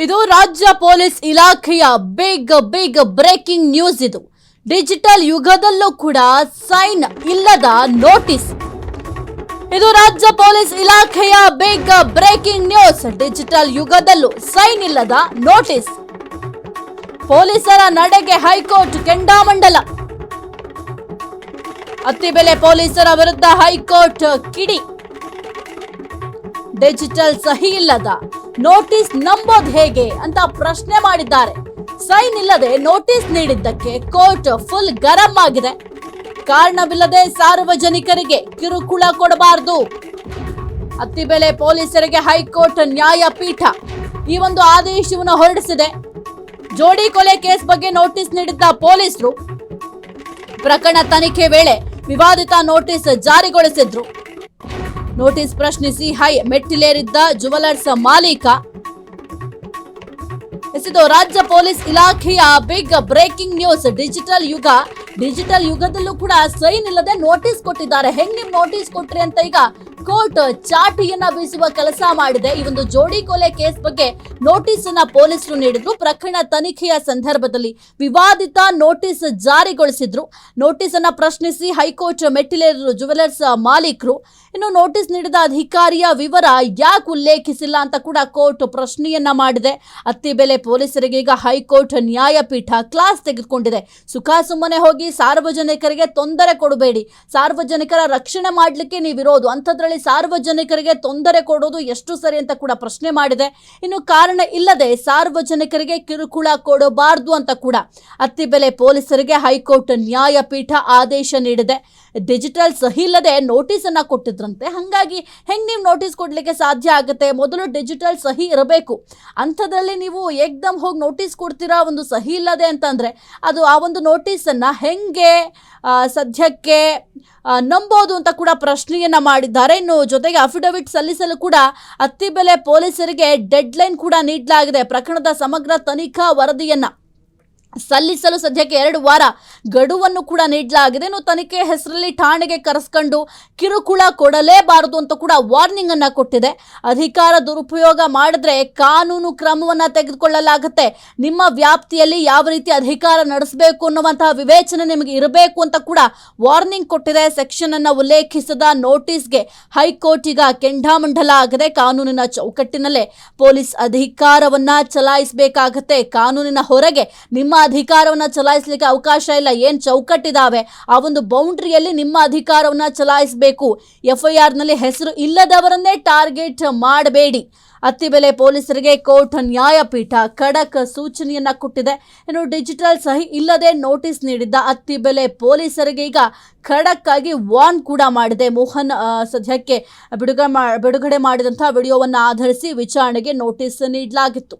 ಇದು ರಾಜ್ಯ ಪೊಲೀಸ್ ಇಲಾಖೆಯ ಬಿಗ್ ಬ್ರೇಕಿಂಗ್ ನ್ಯೂಸ್. ಇದು ಡಿಜಿಟಲ್ ಯುಗದಲ್ಲೂ ಕೂಡ ಸೈನ್ ಇಲ್ಲದ ನೋಟಿಸ್. ಇದು ರಾಜ್ಯ ಪೊಲೀಸ್ ಇಲಾಖೆಯ ಬಿಗ್ ಬ್ರೇಕಿಂಗ್ ನ್ಯೂಸ್. ಡಿಜಿಟಲ್ ಯುಗದಲ್ಲೂ ಸೈನ್ ಇಲ್ಲದ ನೋಟಿಸ್. ಪೊಲೀಸರ ನಡೆಗೆ ಹೈಕೋರ್ಟ್ ಕೆಂಡಾಮಂಡಲ. ಅತ್ತಿಬೆಲೆ ಪೊಲೀಸರ ವಿರುದ್ಧ ಹೈಕೋರ್ಟ್ ಕಿಡಿ. ಡಿಜಿಟಲ್ ಸಹಿ ಇಲ್ಲದ ನೋಟಿಸ್ ನಂಬೋದು ಹೇಗೆ ಅಂತ ಪ್ರಶ್ನೆ ಮಾಡಿದ್ದಾರೆ. ಸೈನ್ ಇಲ್ಲದೆ ನೋಟಿಸ್ ನೀಡಿದ್ದಕ್ಕೆ ಕೋರ್ಟ್ ಫುಲ್ ಗರಂ ಆಗಿದೆ. ಕಾರಣವಿಲ್ಲದೆ ಸಾರ್ವಜನಿಕರಿಗೆ ಕಿರುಕುಳ ಕೊಡಬಾರದು. ಅತ್ತಿಬೆಲೆ ಪೊಲೀಸರಿಗೆ ಹೈಕೋರ್ಟ್ ನ್ಯಾಯಪೀಠ ಈ ಒಂದು ಆದೇಶವನ್ನು ಹೊರಡಿಸಿದೆ. ಜೋಡಿ ಕೊಲೆ ಕೇಸ್ ಬಗ್ಗೆ ನೋಟಿಸ್ ನೀಡಿದ್ದ ಪೊಲೀಸರು ಪ್ರಕರಣ ತನಿಖೆ ವೇಳೆ ವಿವಾದಿತ ನೋಟಿಸ್ ಜಾರಿಗೊಳಿಸಿದ್ರು. ನೋಟಿಸ್ ಪ್ರಶ್ನಿಸಿ ಹೈ ಮೆಟ್ಟಿಲೇರಿದ್ದ ಜುವೆಲರ್ಸ್ ಮಾಲೀಕ. ಇದು ರಾಜ್ಯ ಪೊಲೀಸ್ ಇಲಾಖೆಯ ಬಿಗ್ ಬ್ರೇಕಿಂಗ್ ನ್ಯೂಸ್. ಡಿಜಿಟಲ್ ಯುಗದಲ್ಲೂ ಕೂಡ ಸೈನ್ ಇಲ್ಲದೆ ನೋಟಿಸ್ ಕೊಟ್ಟಿದ್ದಾರೆ. ಹೆಂಗ್ ನೀವು ನೋಟಿಸ್ ಕೊಟ್ರಿ ಅಂತ ಈಗ ಕೋರ್ಟ್ ಚಾಟಿಯನ್ನ ಬೀಸುವ ಕೆಲಸ ಮಾಡಿದೆ. ಈ ಒಂದು ಜೋಡಿ ಕೊಲೆ ಕೇಸ್ ಬಗ್ಗೆ ನೋಟಿಸ್ ಅನ್ನ ಪೊಲೀಸರು ನೀಡಿದ್ರು. ಪ್ರಕರಣ ತನಿಖೆಯ ಸಂದರ್ಭದಲ್ಲಿ ವಿವಾದಿತ ನೋಟಿಸ್ ಜಾರಿಗೊಳಿಸಿದ್ರು. ನೋಟಿಸ್ ಅನ್ನ ಪ್ರಶ್ನಿಸಿ ಹೈಕೋರ್ಟ್ ಮೆಟ್ಟಿಲೇರಿದ್ರು ಜುವೆಲರ್ಸ್ ಮಾಲೀಕರು. ಇನ್ನು ನೋಟಿಸ್ ನೀಡಿದ ಅಧಿಕಾರಿಯ ವಿವರ ಯಾಕೆ ಉಲ್ಲೇಖಿಸಿಲ್ಲ ಅಂತ ಕೂಡ ಕೋರ್ಟ್ ಪ್ರಶ್ನೆಯನ್ನ ಮಾಡಿದೆ. ಅತ್ತಿಬೆಲೆ ಪೊಲೀಸರಿಗೆ ಈಗ ಹೈಕೋರ್ಟ್ ನ್ಯಾಯಪೀಠ ಕ್ಲಾಸ್ ತೆಗೆದುಕೊಂಡಿದೆ. ಸುಮ್ಮನೆ ಹೋಗಿ ಸಾರ್ವಜನಿಕರಿಗೆ ತೊಂದರೆ ಕೊಡಬೇಡಿ, ಸಾರ್ವಜನಿಕರ ರಕ್ಷಣೆ ಮಾಡಲಿಕ್ಕೆ ನೀವಿರೋದು, ಅಂಥದ್ರಲ್ಲಿ ಸಾರ್ವಜನಿಕರಿಗೆ ತೊಂದರೆ ಕೊಡೋದು ಎಷ್ಟು ಸರಿ ಅಂತ ಕೂಡ ಪ್ರಶ್ನೆ ಮಾಡಿದೆ. ಇನ್ನು ಕಾರಣ ಇಲ್ಲದೆ ಸಾರ್ವಜನಿಕರಿಗೆ ಕಿರುಕುಳ ಕೊಡಬಾರದು ಅಂತ ಕೂಡ ಅತ್ತಿಬೆಲೆ ಪೊಲೀಸರಿಗೆ ಹೈಕೋರ್ಟ್ ನ್ಯಾಯಪೀಠ ಆದೇಶ ನೀಡಿದೆ. ಡಿಜಿಟಲ್ ಸಹಿ ಇಲ್ಲದೆ ನೋಟಿಸ್ ಅನ್ನ ಕೊಟ್ಟಿದ್ರಂತೆ. ಹಾಗಾಗಿ ಹೆಂಗ್ ನೀವು ನೋಟಿಸ್ ಕೊಡ್ಲಿಕ್ಕೆ ಸಾಧ್ಯ ಆಗುತ್ತೆ? ಮೊದಲು ಡಿಜಿಟಲ್ ಸಹಿ ಇರಬೇಕು. ಅಂಥದ್ರಲ್ಲಿ ನೀವು ಏಕ್ದಮ್ ಹೋಗಿ ನೋಟಿಸ್ ಕೊಡ್ತೀರಾ ಒಂದು ಸಹಿ ಇಲ್ಲದೆ ಅಂತಂದ್ರೆ ಅದು ಆ ಒಂದು ನೋಟಿಸ್ ಅನ್ನ ಹೆಂಗೆ ಸದ್ಯಕ್ಕೆ ನಂಬೋದು ಅಂತ ಕೂಡ ಪ್ರಶ್ನೆಯನ್ನ ಮಾಡಿದ್ದಾರೆ. ಇನ್ನು ಜೊತೆಗೆ ಅಫಿಡವಿಟ್ ಸಲ್ಲಿಸಲು ಕೂಡ ಅತ್ತಿಬೆಲೆ ಪೊಲೀಸರಿಗೆ ಡೆಡ್ಲೈನ್ ಕೂಡ ನೀಡಲಾಗಿದೆ. ಪ್ರಕರಣದ ಸಮಗ್ರ ತನಿಖಾ ವರದಿಯನ್ನ ಸಲ್ಲಿಸಲು ಸದ್ಯಕ್ಕೆ 2 ವಾರ ಗಡುವನ್ನು ಕೂಡ ನೀಡಲಾಗಿದೆ. ಇನ್ನು ತನಿಖೆ ಹೆಸರಲ್ಲಿ ಠಾಣೆಗೆ ಕರೆಸ್ಕೊಂಡು ಕಿರುಕುಳ ಕೊಡಲೇಬಾರದು ಅಂತ ಕೂಡ ವಾರ್ನಿಂಗ್ ಅನ್ನ ಕೊಟ್ಟಿದೆ. ಅಧಿಕಾರ ದುರುಪಯೋಗ ಮಾಡಿದ್ರೆ ಕಾನೂನು ಕ್ರಮವನ್ನ ತೆಗೆದುಕೊಳ್ಳಲಾಗುತ್ತೆ. ನಿಮ್ಮ ವ್ಯಾಪ್ತಿಯಲ್ಲಿ ಯಾವ ರೀತಿ ಅಧಿಕಾರ ನಡೆಸಬೇಕು ಅನ್ನುವಂತಹ ವಿವೇಚನೆ ನಿಮಗೆ ಇರಬೇಕು ಅಂತ ಕೂಡ ವಾರ್ನಿಂಗ್ ಕೊಟ್ಟಿದೆ. ಸೆಕ್ಷನ್ ಅನ್ನ ಉಲ್ಲೇಖಿಸದ ನೋಟಿಸ್ಗೆ ಹೈಕೋರ್ಟ್ ಈಗ ಕೆಂಡಾಮಂಡಲ ಆಗಿದೆ. ಕಾನೂನಿನ ಚೌಕಟ್ಟಿನಲ್ಲೇ ಪೊಲೀಸ್ ಅಧಿಕಾರವನ್ನ ಚಲಾಯಿಸಬೇಕಾಗತ್ತೆ. ಕಾನೂನಿನ ಹೊರಗೆ ನಿಮ್ಮ ಅಧಿಕಾರವನ್ನ ಚಲಾಯಿಸಲಿಕ್ಕೆ ಅವಕಾಶ ಇಲ್ಲ. ಏನ್ ಚೌಕಟ್ಟಿದಾವೆ ಆ ಒಂದು ಬೌಂಡ್ರಿಯಲ್ಲಿ ನಿಮ್ಮ ಅಧಿಕಾರವನ್ನ ಚಲಾಯಿಸಬೇಕು. FIR ನಲ್ಲಿ ಹೆಸರು ಇಲ್ಲದವರನ್ನೇ ಟಾರ್ಗೆಟ್ ಮಾಡಬೇಡಿ. ಅತ್ತಿಬೆಲೆ ಪೊಲೀಸರಿಗೆ ಕೋರ್ಟ್ ನ್ಯಾಯಪೀಠ ಖಡಕ್ ಸೂಚನೆಯನ್ನ ಕೊಟ್ಟಿದೆ. ಇನ್ನು ಡಿಜಿಟಲ್ ಸಹಿ ಇಲ್ಲದೆ ನೋಟಿಸ್ ನೀಡಿದ್ದ ಅತ್ತಿಬೆಲೆ ಪೊಲೀಸರಿಗೆ ಈಗ ಖಡಕ್ ಆಗಿ ವಾರ್ನ್ ಕೂಡ ಮಾಡಿದೆ. ಮೋಹನ್ ಸದ್ಯಕ್ಕೆ ಬಿಡುಗಡೆ ಮಾಡಿದಂತಹ ವಿಡಿಯೋವನ್ನು ಆಧರಿಸಿ ವಿಚಾರಣೆಗೆ ನೋಟಿಸ್ ನೀಡಲಾಗಿತ್ತು.